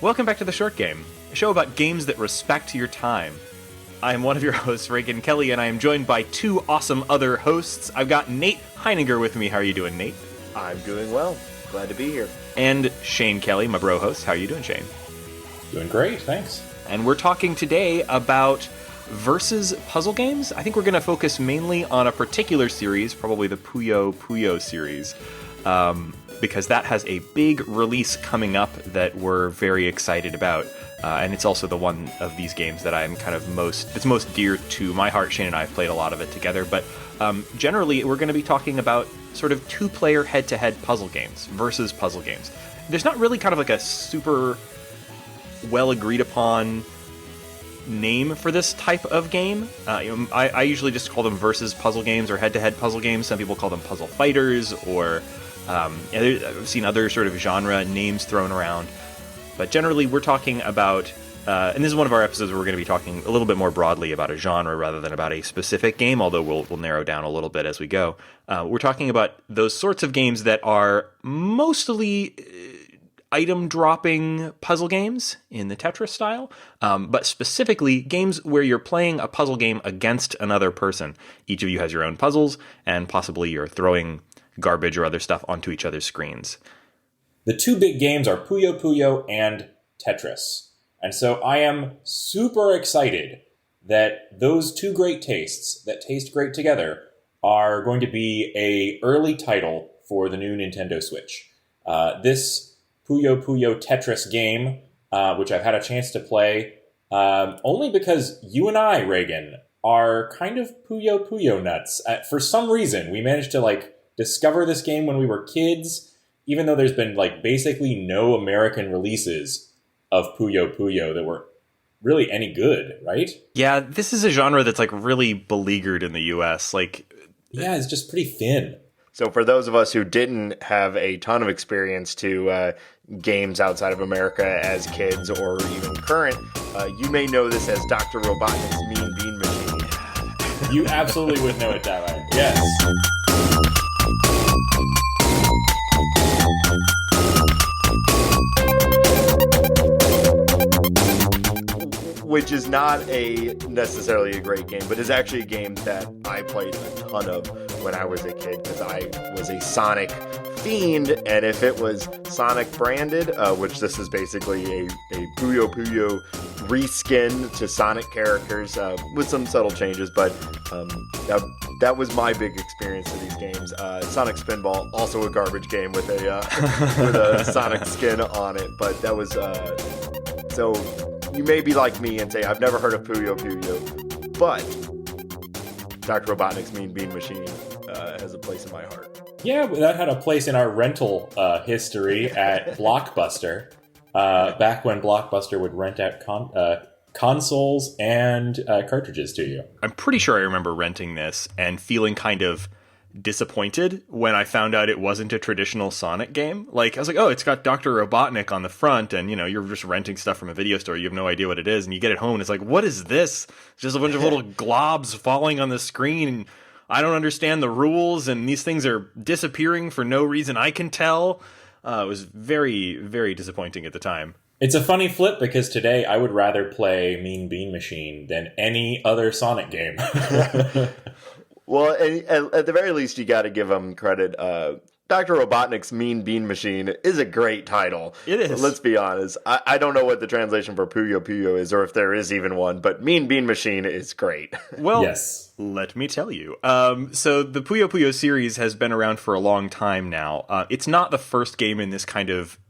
Welcome back to The Short Game, a show about games that respect your time. I am one of your hosts, Reagan Kelly, and I am joined by two awesome other hosts. I've got Nate Heininger with me. How are you doing, Nate? I'm doing well. Glad to be here. And Shane Kelly, my bro host. How are you doing, Shane? Doing great, thanks. And we're talking today about versus puzzle games. I think we're going to focus mainly on a particular series, probably the Puyo Puyo series, because that has a big release coming up that we're very excited about. And it's also the one of these games that I'm kind of it's most dear to my heart. Shane and I have played a lot of it together, but generally we're going to be talking about sort of two-player head-to-head puzzle games versus puzzle games. There's not really kind of like a super well agreed upon name for this type of game. I usually just call them versus puzzle games or head-to-head puzzle games. Some people call them puzzle fighters, or I've seen other sort of genre names thrown around. But generally, we're talking about, and this is one of our episodes where we're going to be talking a little bit more broadly about a genre rather than about a specific game, although we'll narrow down a little bit as we go. We're talking about those sorts of games that are mostly item-dropping puzzle games in the Tetris style, but specifically games where you're playing a puzzle game against another person. Each of you has your own puzzles, and possibly you're throwing garbage or other stuff onto each other's screens. The two big games are Puyo Puyo and Tetris. And so I am super excited that those two great tastes that taste great together are going to be an early title for the new Nintendo Switch. This Puyo Puyo Tetris game, which I've had a chance to play, only because you and I, Reagan, are kind of Puyo Puyo nuts. For some reason, we managed to discover this game when we were kids, even though there's been basically no American releases of Puyo Puyo that were really any good, right? Yeah, this is a genre that's really beleaguered in the US. Yeah, it's just pretty thin. So for those of us who didn't have a ton of experience to games outside of America as kids or even current, you may know this as Dr. Robotnik's Mean Bean Machine. You absolutely would know it that way. Yes. Which is not necessarily a great game, but is actually a game that I played a ton of when I was a kid, because I was a Sonic fiend, and if it was Sonic branded, which this is basically a Puyo Puyo reskin to Sonic characters with some subtle changes, but that was my big experience to these games. Sonic Spinball, also a garbage game with a Sonic skin on it, but that was so. You may be like me and say, I've never heard of Puyo Puyo, but Dr. Robotnik's Mean Bean Machine has a place in my heart. Yeah, that had a place in our rental history at Blockbuster, back when Blockbuster would rent out consoles and cartridges to you. I'm pretty sure I remember renting this and feeling kind of disappointed when I found out it wasn't a traditional Sonic game. I was like, oh, it's got Dr. Robotnik on the front, and you're just renting stuff from a video store. You have no idea what it is, and you get it home and it's like, what is this? It's just a bunch of little globs falling on the screen, and I don't understand the rules, and these things are disappearing for no reason I can tell. It was very, very disappointing at the time. It's a funny flip, because today I would rather play Mean Bean Machine than any other Sonic game. Well, at the very least, you got to give them credit. Dr. Robotnik's Mean Bean Machine is a great title. It is. Let's be honest. I don't know what the translation for Puyo Puyo is, or if there is even one, but Mean Bean Machine is great. Well, yes. Let me tell you. So the Puyo Puyo series has been around for a long time now. It's not the first game in this kind of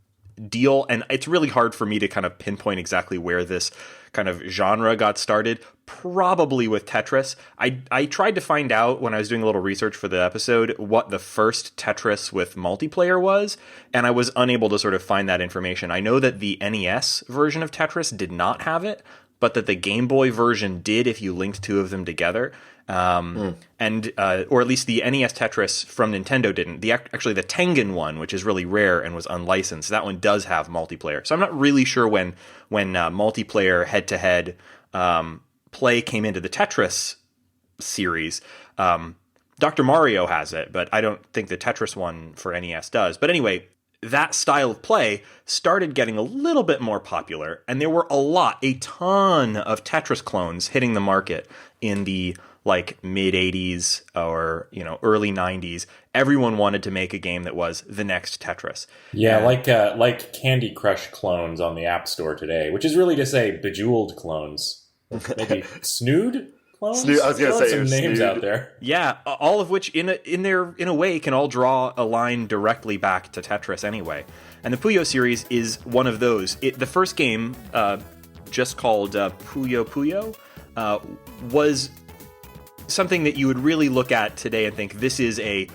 deal, and it's really hard for me to kind of pinpoint exactly where this kind of genre got started. Probably with Tetris. I tried to find out when I was doing a little research for the episode what the first Tetris with multiplayer was, and I was unable to sort of find that information. I know that the NES version of Tetris did not have it, but that the Game Boy version did if you linked two of them together. And or at least the NES Tetris from Nintendo didn't. Actually, the Tengen one, which is really rare and was unlicensed, that one does have multiplayer. So I'm not really sure when multiplayer head-to-head play came into the Tetris series. Dr. Mario has it, but I don't think the Tetris one for NES does. But anyway, that style of play started getting a little bit more popular, and there were a ton of Tetris clones hitting the market in the like mid 80s or early 90s. Everyone wanted to make a game that was the next Tetris. Yeah, like Candy Crush clones on the App Store today, which is really to say Bejeweled clones. Maybe Snood clones? Snood, I was going to say some names Snood. out there. Yeah, all of which in a way can all draw a line directly back to Tetris anyway. And the Puyo series is one of those. The first game, just called Puyo Puyo, was something that you would really look at today and think this is a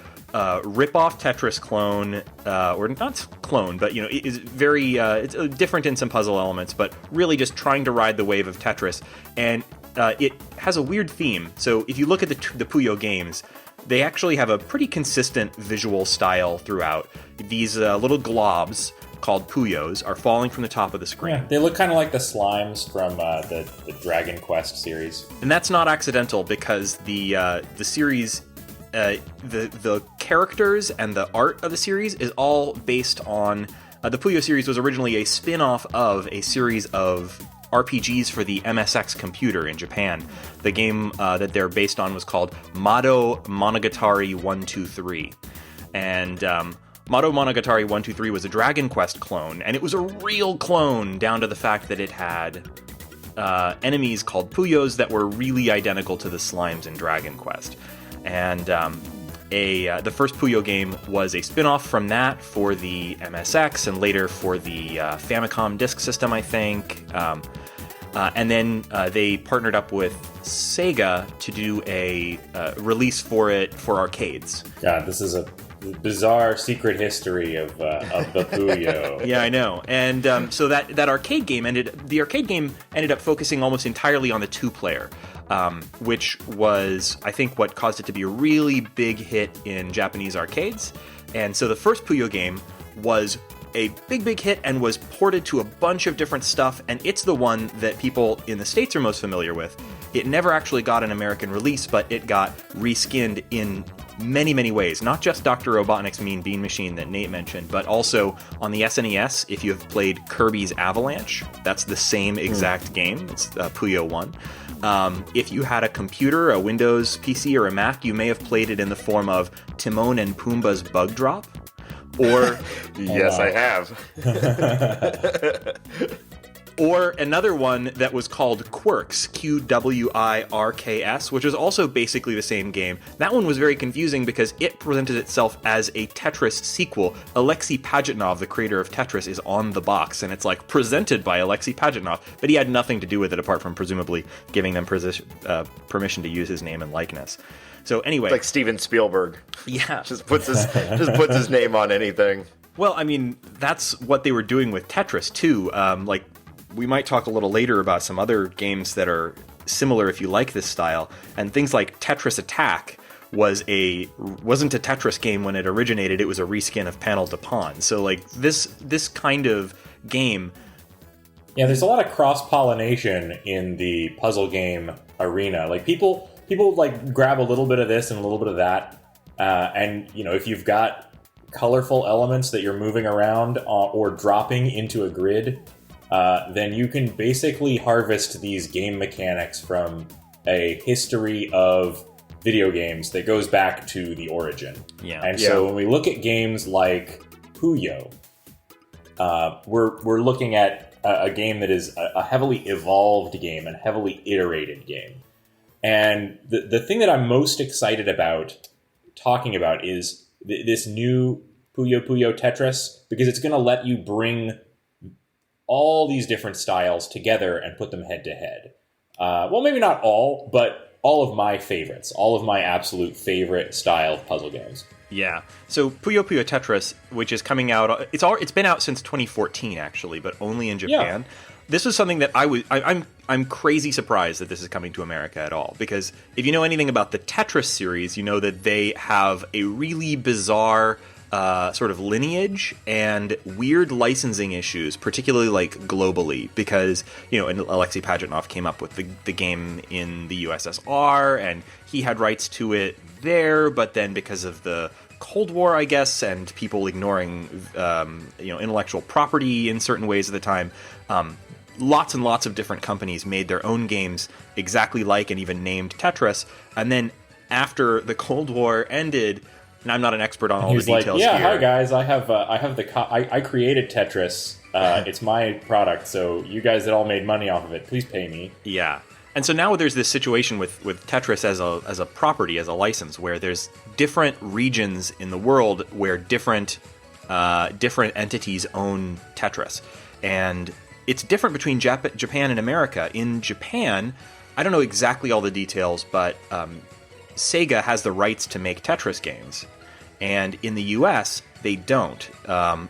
rip-off Tetris clone, or not clone, but it is very it's different in some puzzle elements, but really just trying to ride the wave of Tetris. And it has a weird theme. So if you look at the Puyo games, they actually have a pretty consistent visual style throughout. These little globs called Puyos are falling from the top of the screen. Yeah, they look kind of like the slimes from the Dragon Quest series. And that's not accidental, because the series, the characters and the art of the series is all based on... the Puyo series was originally a spin-off of a series of RPGs for the MSX computer in Japan. The game that they're based on was called Mado Monogatari 123. And Mado Monogatari 123 was a Dragon Quest clone, and it was a real clone, down to the fact that it had enemies called Puyos that were really identical to the slimes in Dragon Quest. And the first Puyo game was a spin-off from that for the MSX, and later for the Famicom Disk System, I think. And then they partnered up with Sega to do a release for it for arcades. God, this is a bizarre secret history of the Puyo. Yeah, I know. And so that arcade game ended up focusing almost entirely on the two-player, which was, I think, what caused it to be a really big hit in Japanese arcades. And so the first Puyo game was a big hit and was ported to a bunch of different stuff, and it's the one that people in the States are most familiar with. It never actually got an American release, but it got reskinned in many ways. Not just Dr. Robotnik's Mean Bean Machine that Nate mentioned, but also on the SNES, if you have played Kirby's Avalanche, that's the same exact game. It's Puyo 1. If you had a computer, a Windows PC, or a Mac, you may have played it in the form of Timon and Pumbaa's Bug Drop. Or yes, I have. Or another one that was called Quirks, Qwirks, which was also basically the same game. That one was very confusing because it presented itself as a Tetris sequel. Alexei Pajitnov, the creator of Tetris, is on the box, and it's like presented by Alexei Pajitnov, but he had nothing to do with it apart from presumably giving them permission to use his name and likeness. So anyway, like Steven Spielberg. Yeah, just puts his name on anything. Well, I mean, that's what they were doing with Tetris too. Like, we might talk a little later about some other games that are similar if you like this style, and things like Tetris Attack wasn't a Tetris game when it originated. It was a reskin of Panel de Pawn. So like this kind of game. Yeah, there's a lot of cross-pollination in the puzzle game arena. Like people like grab a little bit of this and a little bit of that, and if you've got colorful elements that you're moving around or dropping into a grid, then you can basically harvest these game mechanics from a history of video games that goes back to the origin. Yeah. And so when we look at games like Puyo, we're looking at a game that is a heavily evolved game and heavily iterated game. And the thing that I'm most excited about talking about is this new Puyo Puyo Tetris, because it's going to let you bring all these different styles together and put them head to head. Well, maybe not all, but all of my favorites, all of my absolute favorite style of puzzle games. Yeah. So Puyo Puyo Tetris, which is coming out, it's been out since 2014 actually, but only in Japan. Yeah. This was something that I'm crazy surprised that this is coming to America at all, because if you know anything about the Tetris series, you know that they have a really bizarre sort of lineage and weird licensing issues, particularly like globally, because and Alexei Pajitnov came up with the game in the USSR, and he had rights to it there, but then because of the Cold War, I guess, and people ignoring intellectual property in certain ways at the time. Lots and lots of different companies made their own games exactly like and even named Tetris. And then after the Cold War ended, and I'm not an expert on all the details here. Hi guys, I created Tetris. It's my product, so you guys that all made money off of it, please pay me. Yeah. And so now there's this situation with Tetris as a property, as a license, where there's different regions in the world where different entities own Tetris. And it's different between Japan and America. In Japan, I don't know exactly all the details, but Sega has the rights to make Tetris games. And in the US, they don't.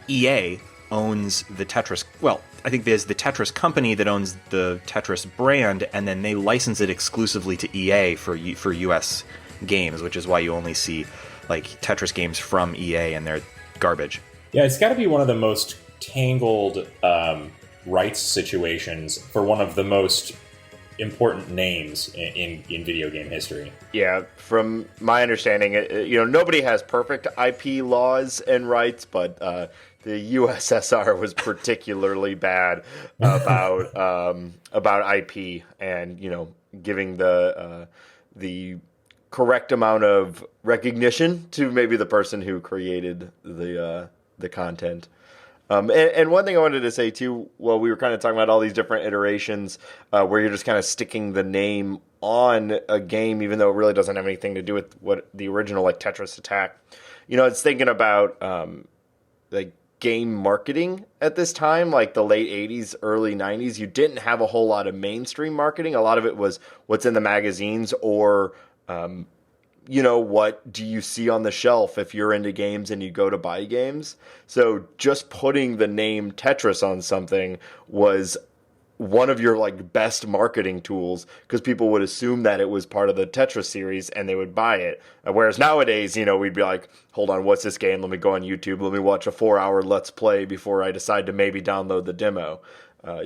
EA owns the Tetris... Well, I think there's the Tetris company that owns the Tetris brand, and then they license it exclusively to EA for US games, which is why you only see like Tetris games from EA, and they're garbage. Yeah, it's got to be one of the most tangled rights situations for one of the most important names in video game history. Yeah, from my understanding, nobody has perfect IP laws and rights, but the USSR was particularly bad about IP and giving the correct amount of recognition to maybe the person who created the content. And one thing I wanted to say, too, while we were kind of talking about all these different iterations where you're just kind of sticking the name on a game, even though it really doesn't have anything to do with what the original, like Tetris Attack. It's thinking about like game marketing at this time, like the late 80s, early 90s. You didn't have a whole lot of mainstream marketing. A lot of it was what's in the magazines or what do you see on the shelf if you're into games and you go to buy games? So just putting the name Tetris on something was one of your like best marketing tools because people would assume that it was part of the Tetris series and they would buy it. Whereas nowadays, we'd be like, hold on, what's this game? Let me go on YouTube. Let me watch a 4-hour Let's Play before I decide to maybe download the demo.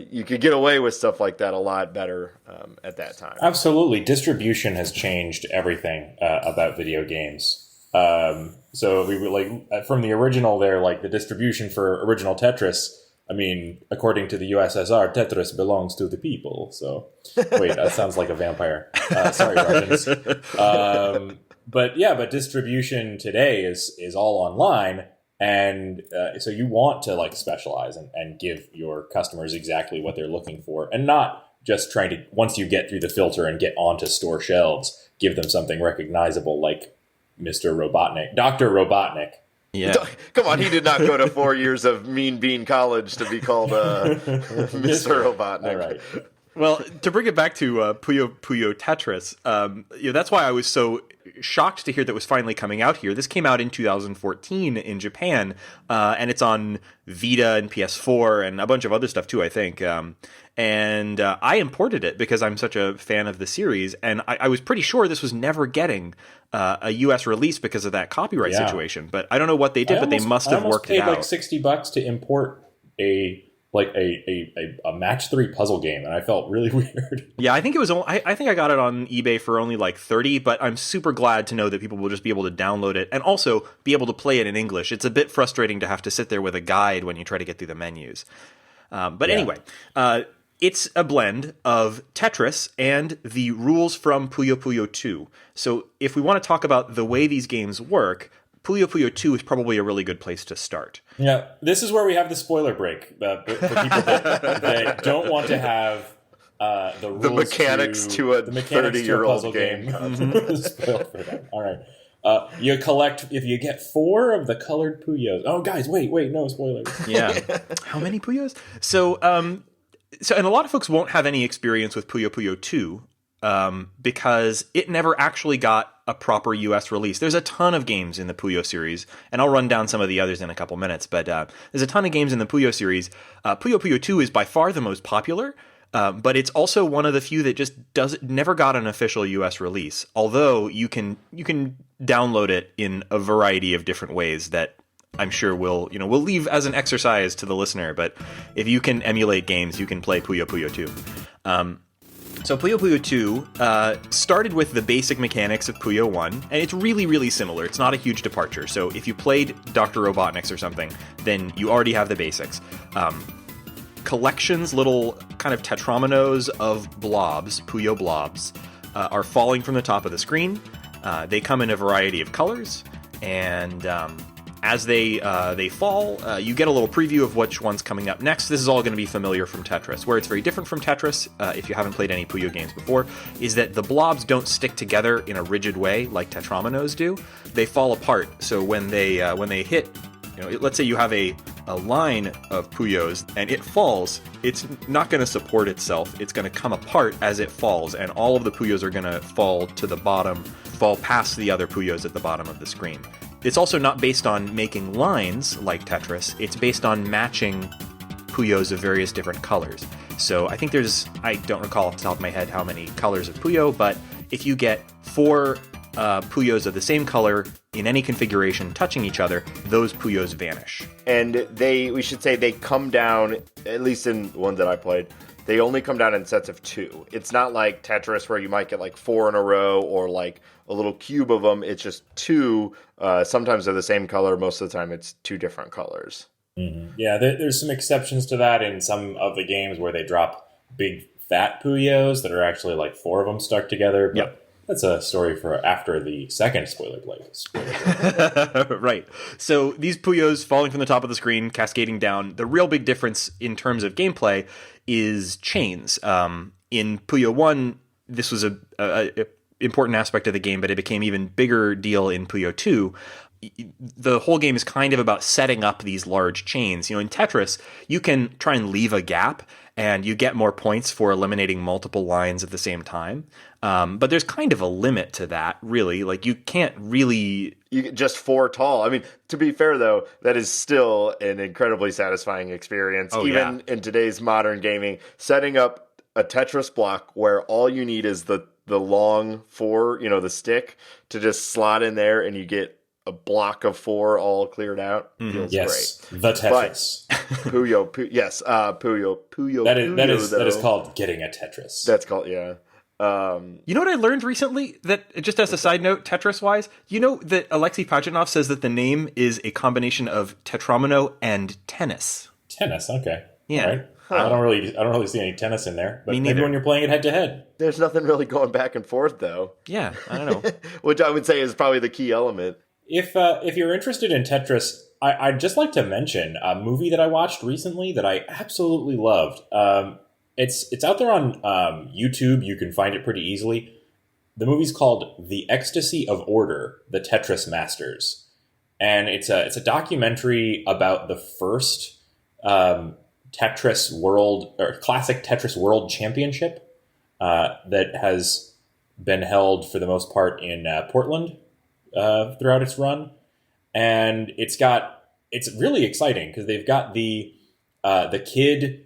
You could get away with stuff like that a lot better at that time. Absolutely. Distribution has changed everything about video games. So we were like, from the original there, like the distribution for original Tetris, I mean, according to the USSR, Tetris belongs to the people. So, wait, that sounds like a vampire. Sorry, Russians. But distribution today is all online. And so you want to like specialize and give your customers exactly what they're looking for, and not just trying to, once you get through the filter and get onto store shelves, give them something recognizable like Mr. Robotnik, Dr. Robotnik. Yeah. Come on, he did not go to 4 years of Mean Bean College to be called Mr. Robotnik. All right. Well, to bring it back to Puyo Puyo Tetris, that's why I was so shocked to hear that it was finally coming out here. This came out in 2014 in Japan, and it's on Vita and PS4 and a bunch of other stuff too, I think. And I imported it because I'm such a fan of the series, and I was pretty sure this was never getting a U.S. release because of that copyright situation. But I don't know what they did, but they must have worked it out. I almost paid like $60 to import a match 3 puzzle game, and I felt really weird. Yeah, I think it was. I think I got it on eBay for only like $30, but I'm super glad to know that people will just be able to download it and also be able to play it in English. It's a bit frustrating to have to sit there with a guide when you try to get through the menus. Anyway, it's a blend of Tetris and the rules from Puyo Puyo 2. So if we want to talk about the way these games work, Puyo Puyo 2 is probably a really good place to start. Yeah, this is where we have the spoiler break for people that don't want to have the rules, the mechanics to a 30-year-old game. Spoiled for them. All right. You collect, if you get 4 of the colored Puyos. Oh, guys, wait, no spoilers. Yeah. How many Puyos? So, and a lot of folks won't have any experience with Puyo Puyo 2 because it never actually got a proper US release. There's a ton of games in the Puyo series, and I'll run down some of the others in a couple minutes, but there's a ton of games in the Puyo series. Puyo Puyo 2 is by far the most popular, but it's also one of the few that just never got an official US release, although you can download it in a variety of different ways that I'm sure we'll leave as an exercise to the listener, but if you can emulate games, you can play Puyo Puyo 2. So Puyo Puyo 2 started with the basic mechanics of Puyo 1, and it's really, really similar. It's not a huge departure. So if you played Dr. Robotnik's or something, then you already have the basics. Collections, little kind of tetrominos of blobs, Puyo blobs, are falling from the top of the screen. They come in a variety of colors, and as they fall, you get a little preview of which one's coming up next. This is all going to be familiar from Tetris. Where it's very different from Tetris, if you haven't played any Puyo games before, is that the blobs don't stick together in a rigid way like tetrominos do. They fall apart. So when they hit, let's say you have a line of Puyos and it falls, it's not going to support itself. It's going to come apart as it falls, and all of the Puyos are going to fall to the bottom, fall past the other Puyos at the bottom of the screen. It's also not based on making lines like Tetris. It's based on matching Puyos of various different colors. So I think I don't recall off the top of my head how many colors of Puyo, but if you get 4 Puyos of the same color in any configuration touching each other, those Puyos vanish. And we should say they come down, at least in one that I played, they only come down in sets of 2. It's not like Tetris where you might get like 4 in a row or like a little cube of them. It's just 2. Sometimes they're the same color. Most of the time it's 2 different colors. Mm-hmm. Yeah, there's some exceptions to that in some of the games where they drop big fat Puyos that are actually like 4 of them stuck together. But yep. That's a story for after the second spoiler plate. Right. So these Puyos falling from the top of the screen, cascading down. The real big difference in terms of gameplay is chains. In Puyo 1, this was a important aspect of the game, but it became even bigger deal in Puyo 2. The whole game is kind of about setting up these large chains. In Tetris, you can try and leave a gap, and you get more points for eliminating multiple lines at the same time. But there's kind of a limit to that, really. Like, you can't really... You get just 4 tall. I mean, to be fair, though, that is still an incredibly satisfying experience. Even in today's modern gaming, setting up a Tetris block where all you need is the long 4, the stick, to just slot in there, and you get a block of 4 all cleared out. Feels great. The Tetris. But Puyo, yes, Puyo. That is called getting a Tetris. That's called, yeah. You know what I learned recently? That, just as a side note, Tetris-wise, that Alexei Pajitnov says that the name is a combination of tetromino and tennis. Tennis, okay. Yeah. All right. Huh. I don't really see any tennis in there, but maybe when you're playing it head to head. There's nothing really going back and forth, though. Yeah, I don't know. Which I would say is probably the key element. If you're interested in Tetris, I'd just like to mention a movie that I watched recently that I absolutely loved. It's out there on YouTube. You can find it pretty easily. The movie's called The Ecstasy of Order: The Tetris Masters, and it's a documentary about the first Tetris World or Classic Tetris World Championship that has been held for the most part in Portland throughout its run, and it's really exciting because they've got the kid.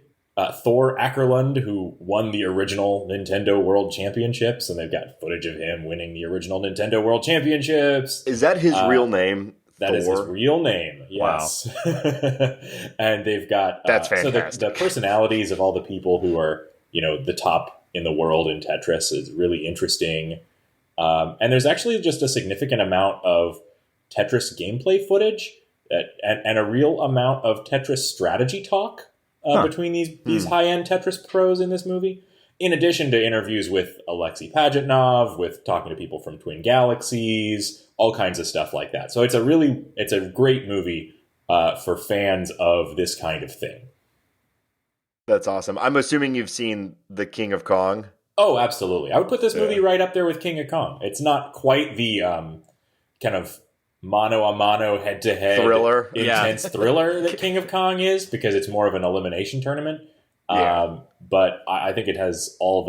Thor Ackerlund, who won the original Nintendo World Championships, and they've got footage of him winning the original Nintendo World Championships. Is that his real name? That is his real name, yes. Wow. And they've got... That's fantastic. So the personalities of all the people who are, the top in the world in Tetris is really interesting. And there's actually just a significant amount of Tetris gameplay footage and a real amount of Tetris strategy talk. Between these high-end Tetris pros in this movie, in addition to interviews with Alexei Pajitnov, with talking to people from Twin Galaxies, all kinds of stuff like that. So it's a great movie for fans of this kind of thing. That's awesome. I'm assuming you've seen The King of Kong. Oh, absolutely. I would put this movie right up there with King of Kong. It's not quite the kind of mano-a-mano, head-to-head, intense thriller that King of Kong is, because it's more of an elimination tournament. Yeah. But I think it has all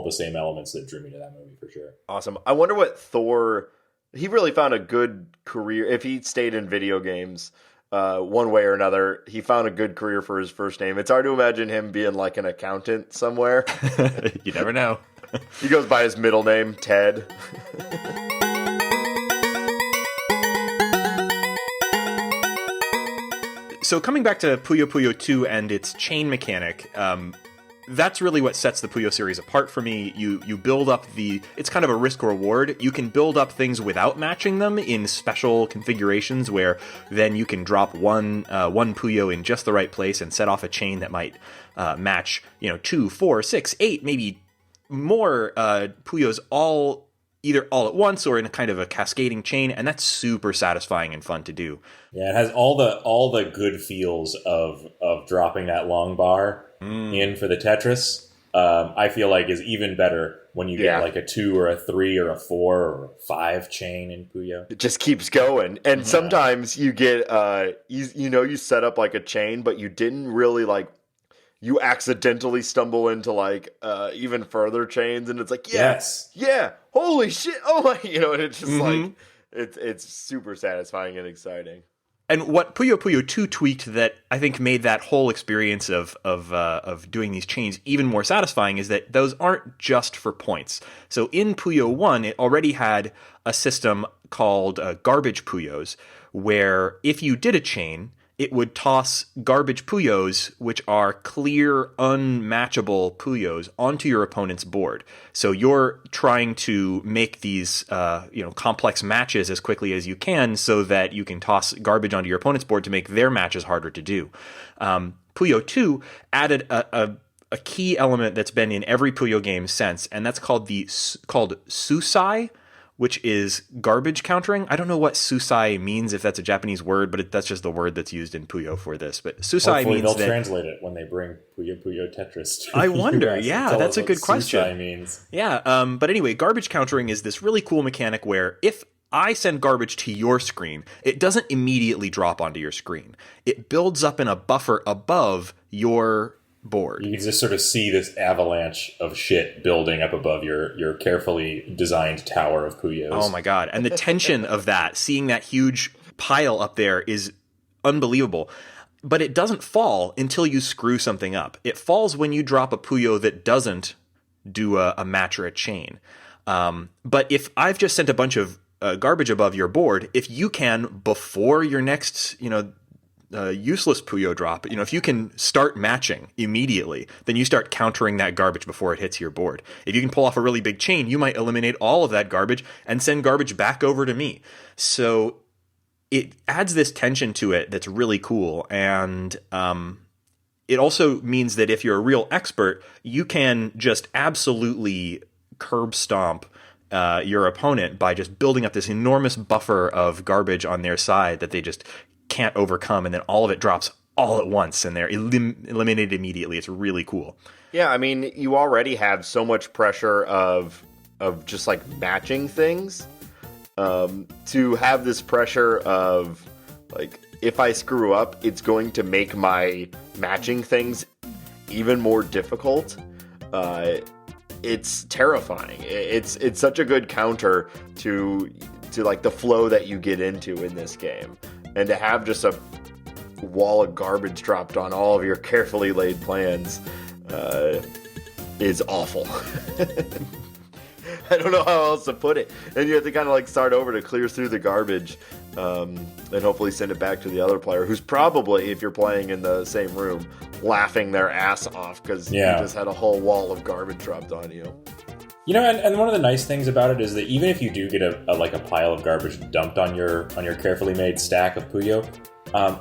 the same elements that drew me to that movie for sure. Awesome. I wonder what Thor... He really found a good career. If he stayed in video games one way or another, he found a good career for his first name. It's hard to imagine him being like an accountant somewhere. You never know. He goes by his middle name, Ted. So coming back to Puyo Puyo 2 and its chain mechanic, that's really what sets the Puyo series apart for me. You build up it's kind of a risk reward. You can build up things without matching them in special configurations where then you can drop one Puyo in just the right place and set off a chain that might match 2, 4, 6, 8, maybe more Puyos either all at once or in a kind of a cascading chain, and that's super satisfying and fun to do. Yeah, it has all the good feels of dropping that long bar in for the Tetris. I feel like is even better when you get like a 2 or a 3 or a 4 or a 5 chain in Puyo. It just keeps going, and sometimes you get you set up like a chain, but you didn't really you accidentally stumble into even further chains, and it's like holy shit, oh my, and it's just it's super satisfying and exciting. And what Puyo Puyo 2 tweaked that I think made that whole experience of doing these chains even more satisfying is that those aren't just for points. So in Puyo 1, it already had a system called garbage Puyos, where if you did a chain, it would toss garbage Puyos, which are clear, unmatchable Puyos, onto your opponent's board. So you're trying to make these complex matches as quickly as you can so that you can toss garbage onto your opponent's board to make their matches harder to do. Puyo 2 added a key element that's been in every Puyo game since, and that's called susai, which is garbage countering. I don't know what susai means, if that's a Japanese word, but that's just the word that's used in Puyo for this. But susai Hopefully means they'll translate it when they bring Puyo Puyo Tetris to I wonder, US. yeah, that's a good question. Susai means. Yeah, but anyway, garbage countering is this really cool mechanic where if I send garbage to your screen, it doesn't immediately drop onto your screen. It builds up in a buffer above your board. You can just sort of see this avalanche of shit building up above your carefully designed tower of Puyos. Oh my god. And the tension of that, seeing that huge pile up there is unbelievable. But it doesn't fall until you screw something up. It falls when you drop a Puyo that doesn't do a match or a chain. But if I've just sent a bunch of garbage above your board, if you can, before your next, useless Puyo drop, if you can start matching immediately, then you start countering that garbage before it hits your board. If you can pull off a really big chain, you might eliminate all of that garbage and send garbage back over to me. So it adds this tension to it that's really cool. And it also means that if you're a real expert, you can just absolutely curb stomp your opponent by just building up this enormous buffer of garbage on their side that they just can't overcome, and then all of it drops all at once and they're eliminated immediately. It's really cool. Yeah, I mean, you already have so much pressure of just matching things. To have this pressure of if I screw up, it's going to make my matching things even more difficult. It's terrifying. It's such a good counter to the flow that you get into in this game. And to have just a wall of garbage dropped on all of your carefully laid plans is awful. I don't know how else to put it. And you have to kind of start over to clear through the garbage and hopefully send it back to the other player, who's probably, if you're playing in the same room, laughing their ass off because you just had a whole wall of garbage dropped on you. And one of the nice things about it is that even if you do get a pile of garbage dumped on your carefully made stack of Puyo,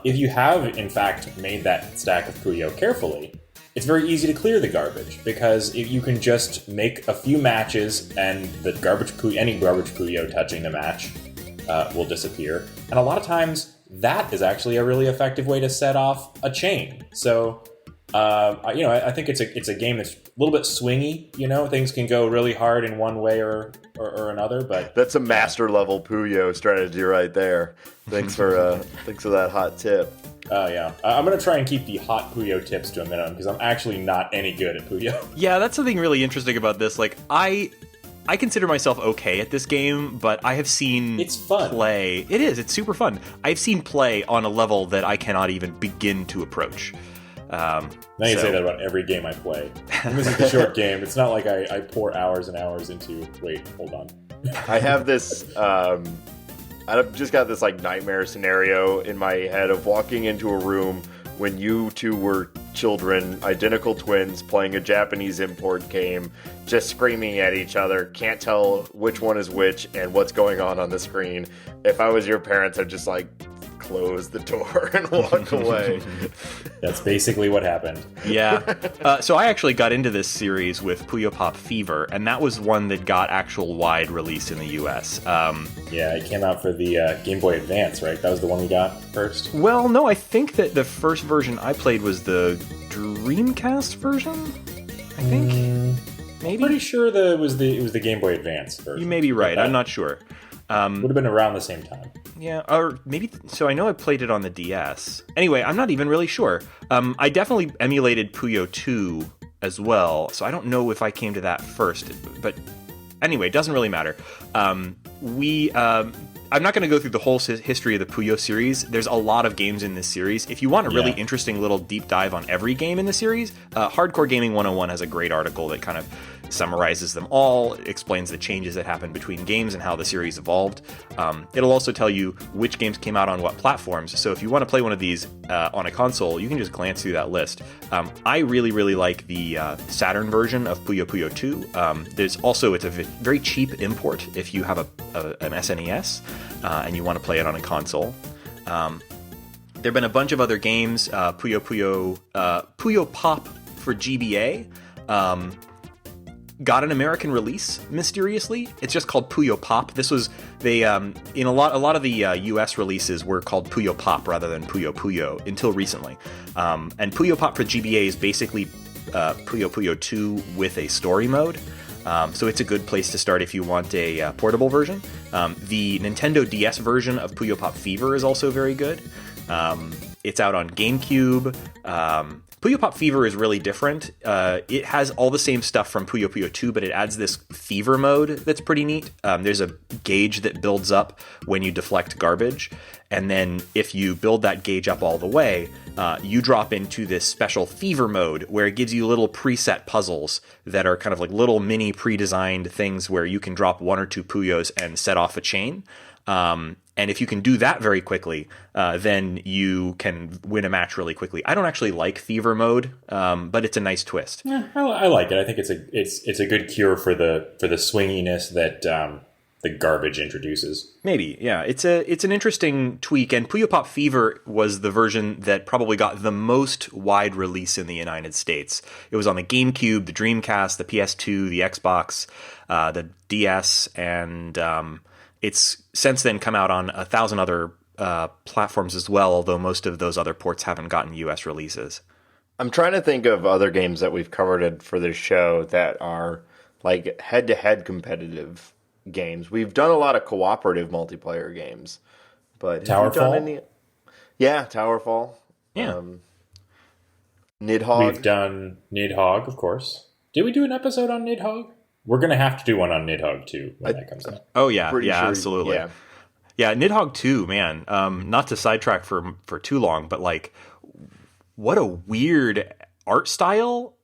if you have in fact made that stack of Puyo carefully, it's very easy to clear the garbage, because if you can just make a few matches and the any garbage Puyo touching the match will disappear. And a lot of times that is actually a really effective way to set off a chain. So I think it's a game that's a little bit swingy. Things can go really hard in one way or another. But that's a master level Puyo strategy right there. Thanks for that hot tip. Yeah, I'm gonna try and keep the hot Puyo tips to a minimum, because I'm actually not any good at Puyo. Yeah, that's something really interesting about this. I consider myself okay at this game, but I have seen it's fun. Play. It is. It's super fun. I've seen play on a level that I cannot even begin to approach. Now you say that about every game I play. And this is a short game. It's not like I pour hours and hours into... Wait, hold on. I have this... I've just got this nightmare scenario in my head of walking into a room when you two were children, identical twins, playing a Japanese import game, just screaming at each other, can't tell which one is which and what's going on the screen. If I was your parents, I'd just like close the door and walk away. That's basically what happened. Yeah. So I actually got into this series with Puyo Pop Fever, and that was one that got actual wide release in the US. Yeah, it came out for the Game Boy Advance, right? That was the one we got first? Well, no, I think that the first version I played was the Dreamcast version, I think. Maybe? Pretty sure it was the Game Boy Advance version. You may be right. I'm not sure. Would have been around the same time. Yeah, or maybe... So I know I played it on the DS. Anyway, I'm not even really sure. I definitely emulated Puyo 2 as well, so I don't know if I came to that first. But anyway, it doesn't really matter. I'm not going to go through the whole history of the Puyo series. There's a lot of games in this series. If you want a really interesting little deep dive on every game in the series, Hardcore Gaming 101 has a great article that kind of summarizes them all, explains the changes that happened between games and how the series evolved. It'll also tell you which games came out on what platforms. So if you want to play one of these on a console, you can just glance through that list. I really, really like the Saturn version of Puyo Puyo 2. It's a very cheap import if you have an SNES and you want to play it on a console. There have been a bunch of other games. Puyo Pop for GBA got an American release mysteriously. It's just called Puyo Pop. This was in a lot of the US releases were called Puyo Pop rather than Puyo Puyo until recently. And Puyo Pop for GBA is basically Puyo Puyo 2 with a story mode. So it's a good place to start if you want a portable version. The Nintendo DS version of Puyo Pop Fever is also very good. It's out on GameCube. Puyo Pop Fever is really different. It has all the same stuff from Puyo Puyo 2, but it adds this fever mode that's pretty neat. There's a gauge that builds up when you deflect garbage, and then if you build that gauge up all the way, you drop into this special fever mode where it gives you little preset puzzles that are kind of like little mini pre-designed things where you can drop one or two Puyos and set off a chain. And if you can do that very quickly, then you can win a match really quickly. I don't actually like Fever mode, but it's a nice twist. Yeah, I like it. I think it's a good cure for the swinginess that the garbage introduces. Maybe, yeah. It's an interesting tweak, and Puyo Pop Fever was the version that probably got the most wide release in the United States. It was on the GameCube, the Dreamcast, the PS2, the Xbox, the DS, and it's since then come out on 1,000 other platforms as well, although most of those other ports haven't gotten US releases. I'm trying to think of other games that we've covered for this show that are like head-to-head competitive games. We've done a lot of cooperative multiplayer games, but have you done any? Yeah, Towerfall. Yeah. Nidhogg. We've done Nidhogg, of course. Did we do an episode on Nidhogg? We're going to have to do one on Nidhogg, too, when that comes out. Oh, yeah. Pretty yeah, sure, absolutely. Yeah. Yeah, Nidhogg 2, man. Not to sidetrack for too long, but like, what a weird art style.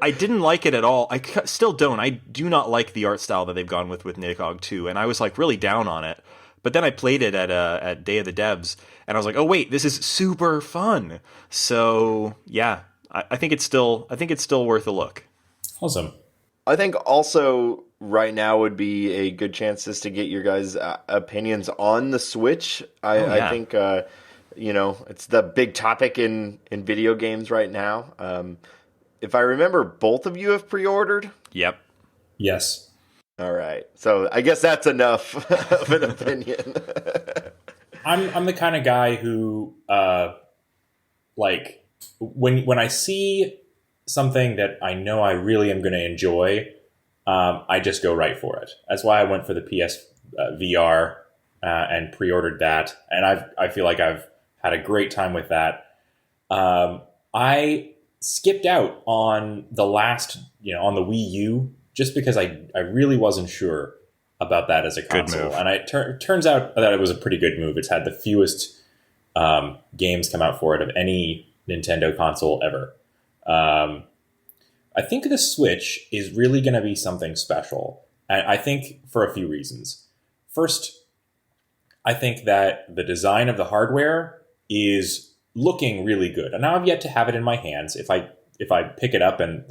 I didn't like it at all. I still don't. I do not like the art style that they've gone with Nidhogg 2, and I was like really down on it. But then I played it at Day of the Devs, and I was like, oh wait, this is super fun. So yeah, I think it's still worth a look. Awesome. I think also right now would be a good chance just to get your guys' opinions on the Switch. I think it's the big topic in video games right now. If I remember, both of you have pre-ordered? Yep. Yes. All right. So I guess that's enough of an opinion. I'm the kind of guy who, when I see something that I know I really am going to enjoy, I just go right for it. That's why I went for the PS VR and pre-ordered that, and I feel like I've had a great time with that. I skipped out on the last, on the Wii U, just because I really wasn't sure about that as a console. Good move. And it turns out that it was a pretty good move. It's had the fewest games come out for it of any Nintendo console ever. I think the Switch is really going to be something special. And I think for a few reasons. First, I think that the design of the hardware is looking really good. And now I've yet to have it in my hands. If I pick it up and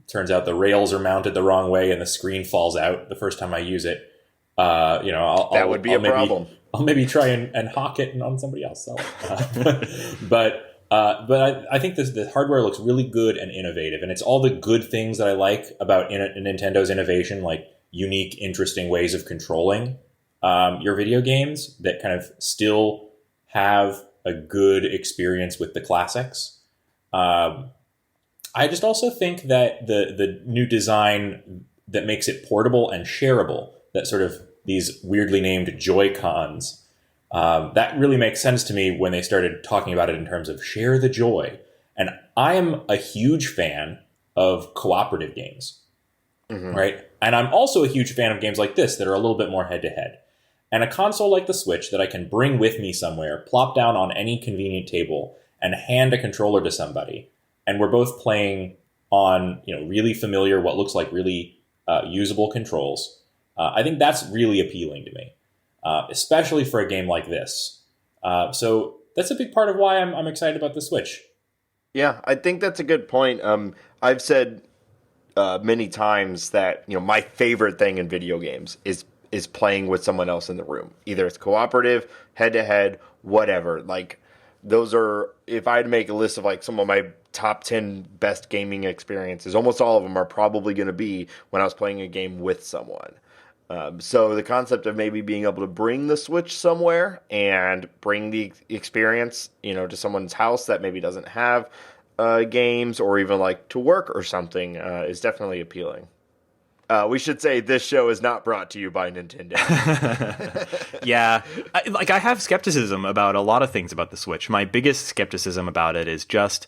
turns out the rails are mounted the wrong way and the screen falls out the first time I use it, that would be a problem. I'll maybe try and hawk it on somebody else. But I think the hardware looks really good and innovative, and it's all the good things that I like about Nintendo's innovation, like unique, interesting ways of controlling your video games that kind of still have a good experience with the classics. I just also think that the new design that makes it portable and shareable, that sort of these weirdly named Joy-Cons, that really makes sense to me when they started talking about it in terms of share the joy. And I am a huge fan of cooperative games, right? And I'm also a huge fan of games like this that are a little bit more head-to-head. And a console like the Switch that I can bring with me somewhere, plop down on any convenient table, and hand a controller to somebody, and we're both playing on really familiar, what looks like really usable controls. I think that's really appealing to me, especially for a game like this. So that's a big part of why I'm excited about the Switch. Yeah, I think that's a good point. I've said many times that my favorite thing in video games is playing with someone else in the room. Either it's cooperative, head to head, whatever. Like those are, if I had to make a list of like some of my top 10 best gaming experiences, almost all of them are probably going to be when I was playing a game with someone. So the concept of maybe being able to bring the Switch somewhere and bring the experience, to someone's house that maybe doesn't have games, or even like to work or something, is definitely appealing. We should say this show is not brought to you by Nintendo. Yeah. I have skepticism about a lot of things about the Switch. My biggest skepticism about it is just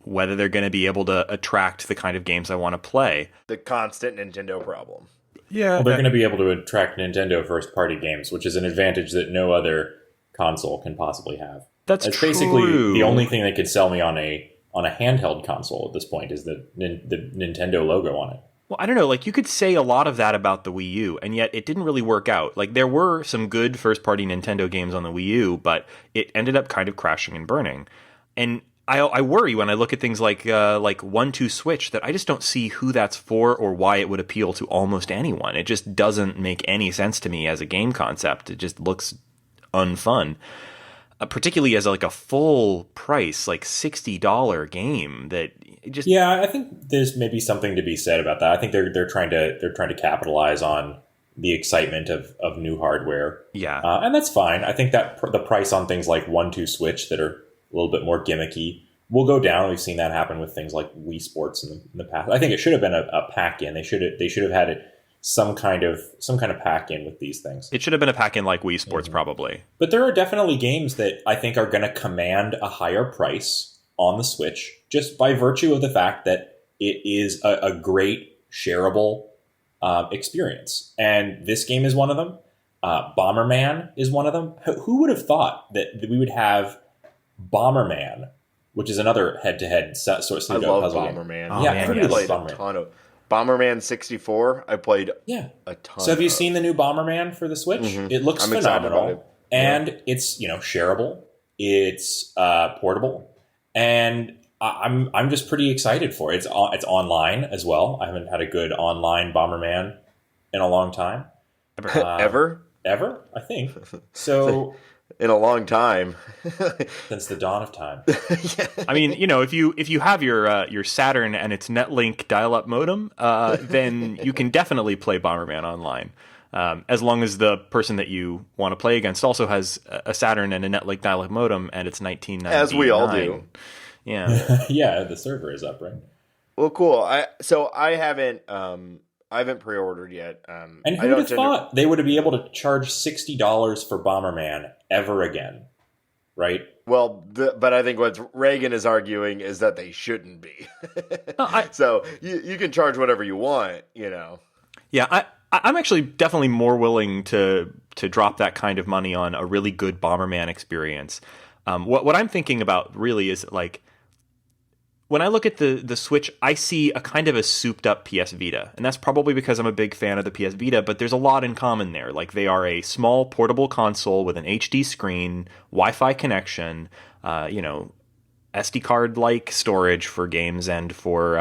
whether they're going to be able to attract the kind of games I want to play. The constant Nintendo problem. Yeah. Well, they're going to be able to attract Nintendo first-party games, which is an advantage that no other console can possibly have. That's true. Basically the only thing that could sell me on a handheld console at this point is the Nintendo logo on it. Well, I don't know. Like, you could say a lot of that about the Wii U, and yet it didn't really work out. Like, there were some good first-party Nintendo games on the Wii U, but it ended up kind of crashing and burning. And I worry when I look at things like 1-2 Switch that I just don't see who that's for or why it would appeal to almost anyone. It just doesn't make any sense to me as a game concept. It just looks unfun. Particularly as a full price, like $60 game that just... Yeah, I think there's maybe something to be said about that. I think they're trying to capitalize on the excitement of new hardware. Yeah. And that's fine. I think that the price on things like 1-2 Switch that are a little bit more gimmicky will go down. We've seen that happen with things like Wii Sports in the past. I think it should have been a pack-in. They should have had it some kind of pack-in with these things. It should have been a pack-in like Wii Sports, probably. But there are definitely games that I think are going to command a higher price on the Switch just by virtue of the fact that it is a great shareable experience. And this game is one of them. Bomberman is one of them. Who would have thought that we would have Bomberman, which is another head-to-head sort of pseudo puzzle game? Bomberman. Oh, Yeah, man, everybody I played loves a Bomberman. ton of Bomberman 64. I played a ton. So have you seen the new Bomberman for the Switch? Mm-hmm. It looks I'm excited about phenomenal, it. and it's shareable. It's portable, and I'm just pretty excited for it. It's online as well. I haven't had a good online Bomberman in a long time. Ever? Ever, I think. So In a long time. since the dawn of time. I mean, if you have your Saturn and its Netlink dial-up modem, then you can definitely play Bomberman online. As long as the person that you want to play against also has a Saturn and a Netlink dial-up modem, and it's 1999. As we all do. Yeah. Yeah, the server is up, right? Well, cool. I haven't pre-ordered yet. And who would have thought they would be able to charge $60 for Bomberman ever again, right? Well, but I think what Reagan is arguing is that they shouldn't be. So you can charge whatever you want, Yeah, I'm actually definitely more willing to drop that kind of money on a really good Bomberman experience. What I'm thinking about really is like, when I look at the Switch, I see a kind of a souped up PS Vita. And that's probably because I'm a big fan of the PS Vita, but there's a lot in common there. Like, they are a small portable console with an HD screen, Wi-Fi connection, SD card like storage for games and for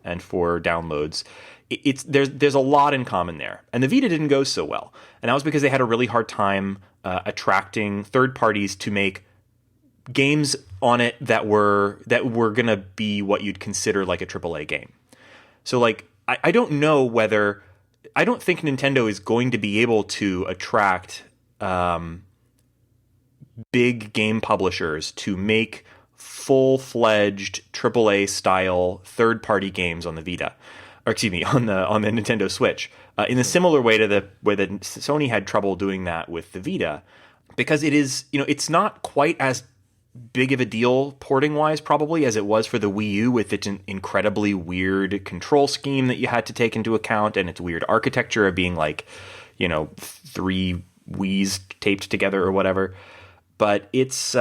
downloads. There's a lot in common there, and the Vita didn't go so well, and that was because they had a really hard time attracting third parties to make games on it that were gonna be what you'd consider like a AAA game. So like I don't know whether I don't think Nintendo is going to be able to attract big game publishers to make full-fledged AAA style third-party games on the Vita, or excuse me, on the Nintendo Switch, in a similar way to the way that Sony had trouble doing that with the Vita, because it is, it's not quite as big of a deal porting-wise probably as it was for the Wii U, with its incredibly weird control scheme that you had to take into account, and its weird architecture of being like, 3 Wiis taped together or whatever. But it's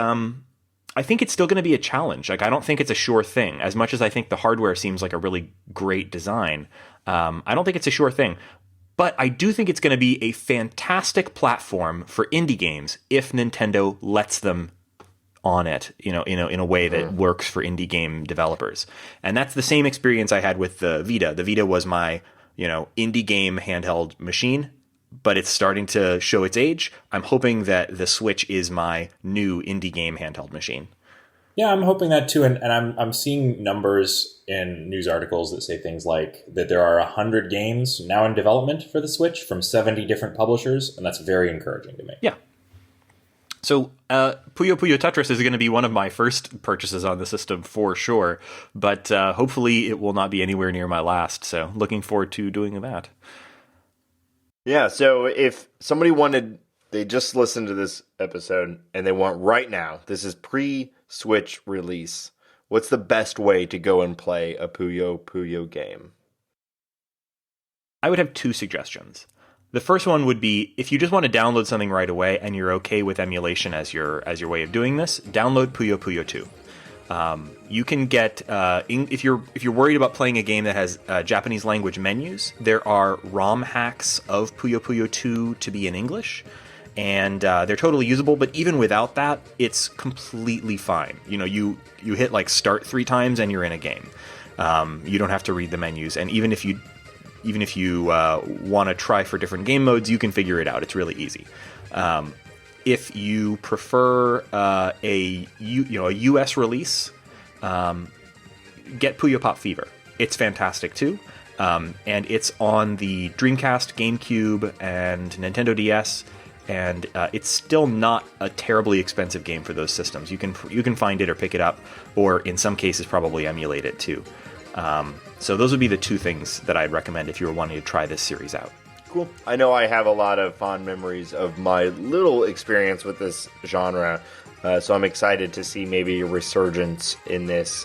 I think it's still going to be a challenge. Like, I don't think it's a sure thing. As much as I think the hardware seems like a really great design, I don't think it's a sure thing. But I do think it's going to be a fantastic platform for indie games if Nintendo lets them on it, in a way that works for indie game developers. And that's the same experience I had with the Vita. The Vita was my, indie game handheld machine, but it's starting to show its age. I'm hoping that the Switch is my new indie game handheld machine. Yeah, I'm hoping that too, and I'm seeing numbers in news articles that say things like that there are 100 games now in development for the Switch from 70 different publishers, and that's very encouraging to me. Yeah. So Puyo Puyo Tetris is going to be one of my first purchases on the system for sure, but hopefully it will not be anywhere near my last, so looking forward to doing that. Yeah, so if somebody they just listened to this episode and they want right now, this is pre-Switch release, what's the best way to go and play a Puyo Puyo game? I would have 2 suggestions. The first one would be, if you just want to download something right away and you're okay with emulation as your way of doing this, download Puyo Puyo 2. You can get if you're worried about playing a game that has Japanese language menus, there are ROM hacks of Puyo Puyo 2 to be in English, and they're totally usable. But even without that, it's completely fine. You hit like start 3 times and you're in a game. You don't have to read the menus, and even if you want to try for different game modes, you can figure it out. It's really easy. If you prefer a US release, get Puyo Pop Fever. It's fantastic too, and it's on the Dreamcast, GameCube, and Nintendo DS, and it's still not a terribly expensive game for those systems. You can find it or pick it up, or in some cases probably emulate it too. So those would be the 2 things that I'd recommend if you were wanting to try this series out. Cool. I know I have a lot of fond memories of my little experience with this genre, so I'm excited to see maybe a resurgence in this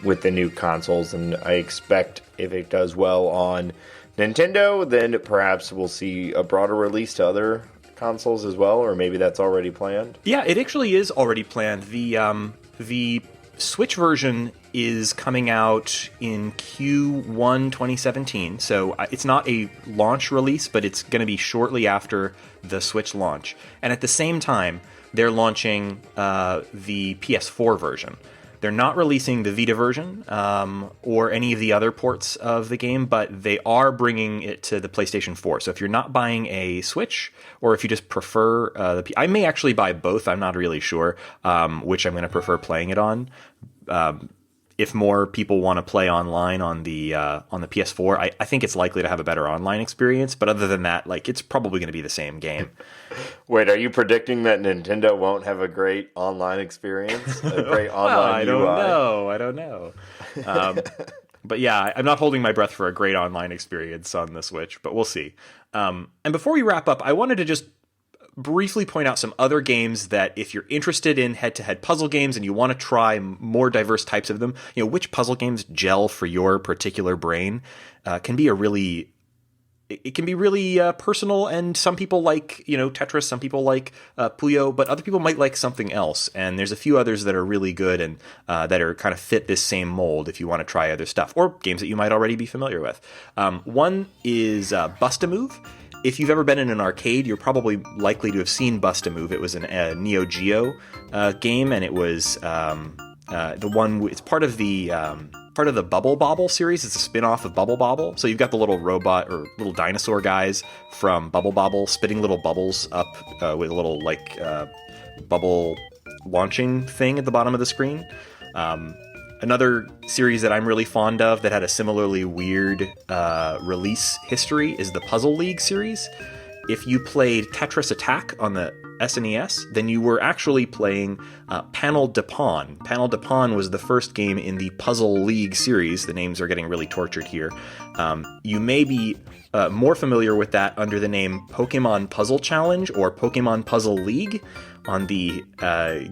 with the new consoles, and I expect if it does well on Nintendo, then perhaps we'll see a broader release to other consoles as well, or maybe that's already planned. Yeah, it actually is already planned. The Switch version is coming out in Q1 2017, so it's not a launch release, but it's going to be shortly after the Switch launch. And at the same time, they're launching the PS4 version. They're not releasing the Vita version or any of the other ports of the game, but they are bringing it to the PlayStation 4. So if you're not buying a Switch, or if you just prefer I may actually buy both. I'm not really sure which I'm going to prefer playing it on. If more people want to play online on the PS4, I think it's likely to have a better online experience. But other than that, like, it's probably going to be the same game. Wait, are you predicting that Nintendo won't have a great online experience? A great online I don't know. But yeah, I'm not holding my breath for a great online experience on the Switch, but we'll see. And before we wrap up, I wanted to just briefly point out some other games that, if you're interested in head-to-head puzzle games and you want to try more diverse types of them, which puzzle games gel for your particular brain, can be a really it can be really personal, and some people like, Tetris, some people like Puyo, but other people might like something else. And there's a few others that are really good and that are kind of fit this same mold if you want to try other stuff, or games that you might already be familiar with. One is Bust-A-Move. If you've ever been in an arcade, you're probably likely to have seen Bust-A-Move. It was a Neo Geo game, and it was the one. It's part of the Bubble Bobble series. It's a spin-off of Bubble Bobble. So you've got the little robot or little dinosaur guys from Bubble Bobble spitting little bubbles up with a little bubble launching thing at the bottom of the screen. Another series that I'm really fond of that had a similarly weird release history is the Puzzle League series. If you played Tetris Attack on the SNES, then you were actually playing Panel de Pawn. Panel de Pawn was the first game in the Puzzle League series. The names are getting really tortured here. You may be more familiar with that under the name Pokemon Puzzle Challenge or Pokemon Puzzle League on the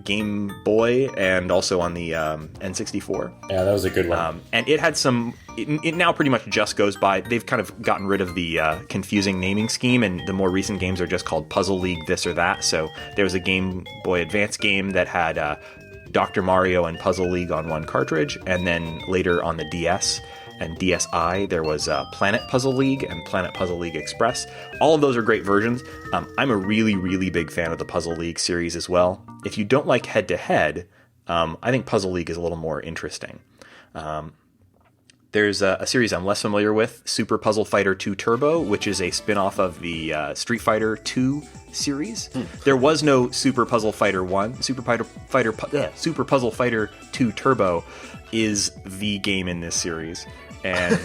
Game Boy and also on the N64. Yeah, that was a good one. And it had some... It now pretty much just goes by... They've kind of gotten rid of the confusing naming scheme, and the more recent games are just called Puzzle League this or that. So there was a Game Boy Advance game that had Dr. Mario and Puzzle League on one cartridge, and then later on the DS and DSi, there was Planet Puzzle League and Planet Puzzle League Express. All of those are great versions. I'm a really, really big fan of the Puzzle League series as well. If you don't like head-to-head, I think Puzzle League is a little more interesting. There's a series I'm less familiar with, Super Puzzle Fighter 2 Turbo, which is a spin-off of the Street Fighter 2 series. There was no Super Puzzle Fighter 1. Super Puzzle Fighter 2 Turbo is the game in this series. And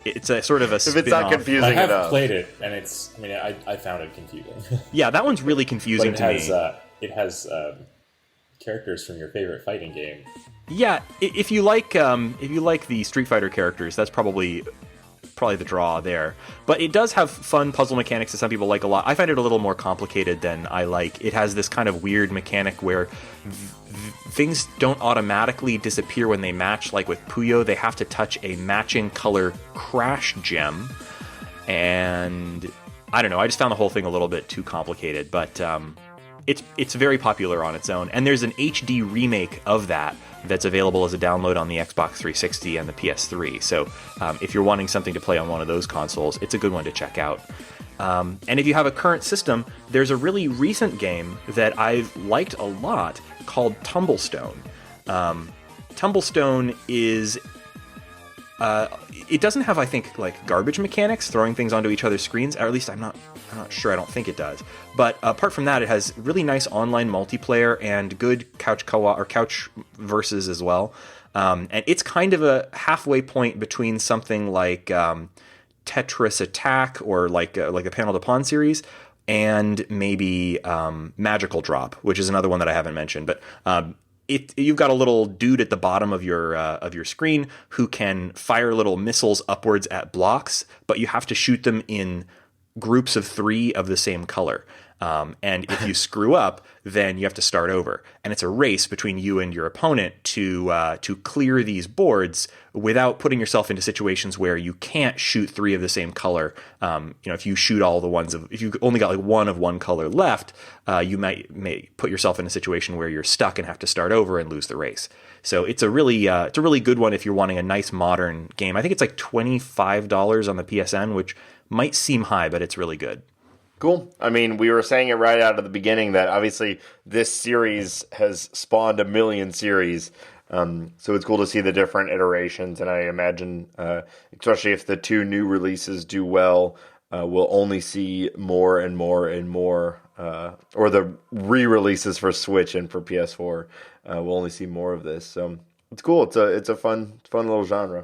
it's a sort of a spin-off. If it's not confusing enough. I enough. have played it, and I found it confusing. Yeah, that one's really confusing to me. It has characters from your favorite fighting game. Yeah, if you like the Street Fighter characters, that's probably the draw there. But it does have fun puzzle mechanics that some people like a lot. I find it a little more complicated than I like. It has this kind of weird mechanic where things don't automatically disappear when they match. Like with Puyo, they have to touch a matching color crash gem. And I don't know, I just found the whole thing a little bit too complicated. But it's very popular on its own. And there's an HD remake of that's available as a download on the Xbox 360 and the PS3. So if you're wanting something to play on one of those consoles, it's a good one to check out. And if you have a current system, there's a really recent game that I've liked a lot called Tumblestone. Tumblestone is... it doesn't have, I think, like garbage mechanics, throwing things onto each other's screens, or at least I'm not sure. I don't think it does. But apart from that, it has really nice online multiplayer and good couch co-op or couch versus as well. And it's kind of a halfway point between something like Tetris Attack or like a Panel de Pawn series, and maybe Magical Drop, which is another one that I haven't mentioned. But you've got a little dude at the bottom of your screen who can fire little missiles upwards at blocks, but you have to shoot them in groups of 3 of the same color. And if you screw up, then you have to start over. And it's a race between you and your opponent to clear these boards without putting yourself into situations where you can't shoot 3 of the same color. If you shoot if you only got like one of one color left, you may put yourself in a situation where you're stuck and have to start over and lose the race. So it's a really good one if you're wanting a nice modern game. I think it's like $25 on the PSN, which might seem high, but it's really good. Cool. I mean, we were saying it right out of the beginning that obviously this series has spawned a million series. So it's cool to see the different iterations. And I imagine, especially if the 2 new releases do well, we'll only see more and more and more, or the re-releases for Switch and for PS4. We'll only see more of this. So it's cool. It's a fun little genre.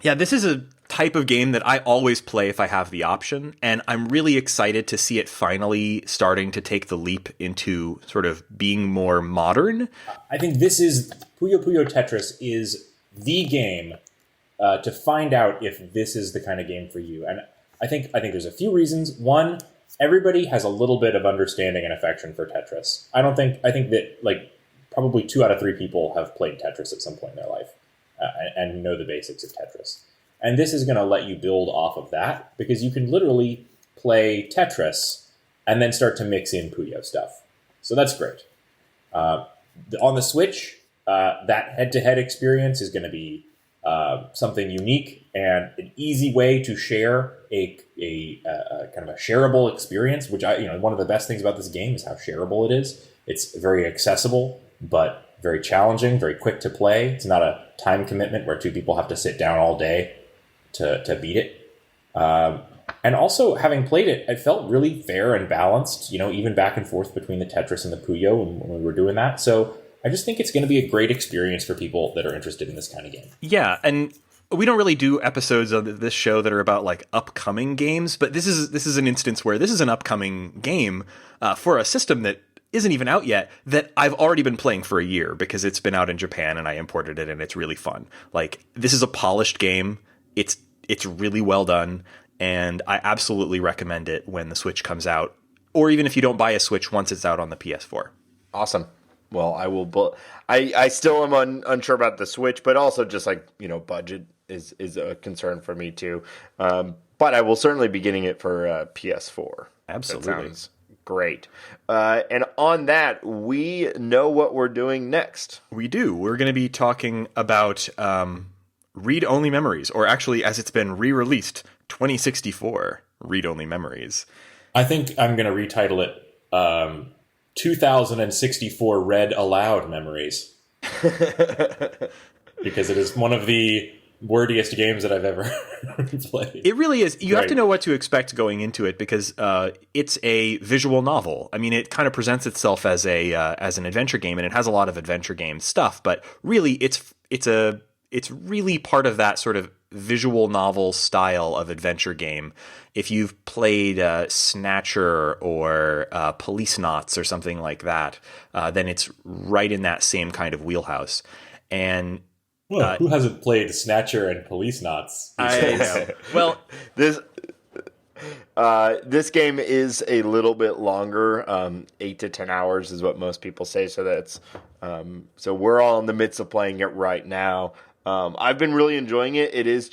Yeah, this is a type of game that I always play if I have the option, and I'm really excited to see it finally starting to take the leap into sort of being more modern. I think Puyo Puyo Tetris is the game to find out if this is the kind of game for you. And I think there's a few reasons. One, everybody has a little bit of understanding and affection for Tetris. I think that like probably 2 out of 3 people have played Tetris at some point in their life and know the basics of Tetris. And this is going to let you build off of that because you can literally play Tetris and then start to mix in Puyo stuff. So that's great. On the Switch, that head-to-head experience is going to be something unique and an easy way to share a kind of a shareable experience, which one of the best things about this game is how shareable it is. It's very accessible, but very challenging, very quick to play. It's not a time commitment where two people have to sit down all day to beat it. And also, having played it, it felt really fair and balanced, even back and forth between the Tetris and the Puyo when we were doing that. So I just think it's going to be a great experience for people that are interested in this kind of game. Yeah, and we don't really do episodes of this show that are about like upcoming games, but this is an instance where this is an upcoming game for a system that isn't even out yet that I've already been playing for a year because it's been out in Japan and I imported it and it's really fun. Like, this is a polished game. It's really well done, and I absolutely recommend it when the Switch comes out, or even if you don't buy a Switch once it's out on the PS4. Awesome. Well, I will. I still am unsure about the Switch, but also just budget is a concern for me too. But I will certainly be getting it for PS4. Absolutely. That sounds great. And on that, we know what we're doing next. We do. We're going to be talking about Read-Only Memories, or actually, as it's been re-released, 2064 Read-Only Memories. I think I'm going to retitle it 2064 Read Aloud Memories. Because it is one of the wordiest games that I've ever played. It really is. You have to know what to expect going into it because it's a visual novel. I mean, it kind of presents itself as an adventure game, and it has a lot of adventure game stuff. But really, it's really part of that sort of visual novel style of adventure game. If you've played Snatcher or Police Knots or something like that, then it's right in that same kind of wheelhouse. And well, who hasn't played Snatcher and Police Knots? I know. Well, this game is a little bit longer. 8 to 10 hours is what most people say. So that's so we're all in the midst of playing it right now. I've been really enjoying it. It is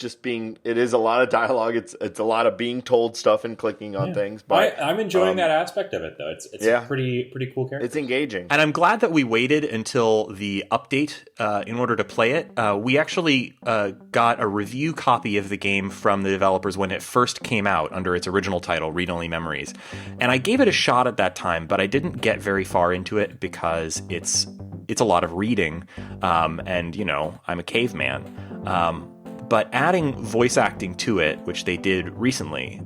a lot of dialogue. It's a lot of being told stuff and clicking on things. But I'm enjoying that aspect of it, though. It's a pretty cool character. It's engaging. And I'm glad that we waited until the update in order to play it. We actually got a review copy of the game from the developers when it first came out under its original title, Read Only Memories. And I gave it a shot at that time, but I didn't get very far into it because it's a lot of reading, and I'm a caveman. But adding voice acting to it, which they did recently,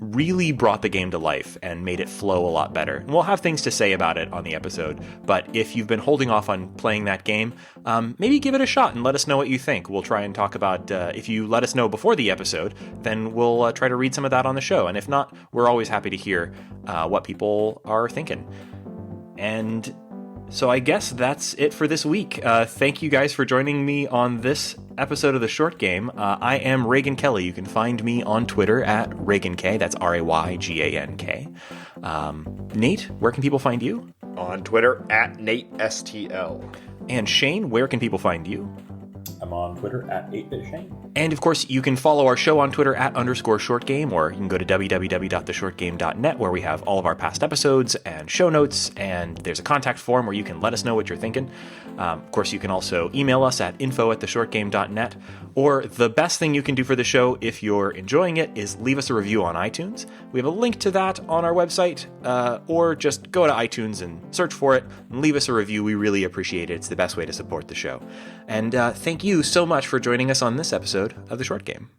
really brought the game to life and made it flow a lot better. And we'll have things to say about it on the episode, but if you've been holding off on playing that game, maybe give it a shot and let us know what you think. We'll try and talk about, if you let us know before the episode, then we'll try to read some of that on the show. And if not, we're always happy to hear what people are thinking. And so I guess that's it for this week. Thank you guys for joining me on this episode of The Short Game. I am Reagan Kelly. You can find me on Twitter at ReaganK. That's RayGank. Nate, where can people find you? On Twitter at NateSTL. And Shane, where can people find you? I'm on Twitter at 8BitShane. And of course, you can follow our show on Twitter at _shortgame, or you can go to www.theshortgame.net where we have all of our past episodes and show notes, and there's a contact form where you can let us know what you're thinking. Of course, you can also email us at info@theshortgame.net, or the best thing you can do for the show if you're enjoying it is leave us a review on iTunes. We have a link to that on our website, or just go to iTunes and search for it and leave us a review. We really appreciate it. It's the best way to support the show. And thank you so much for joining us on this episode of The Short Game.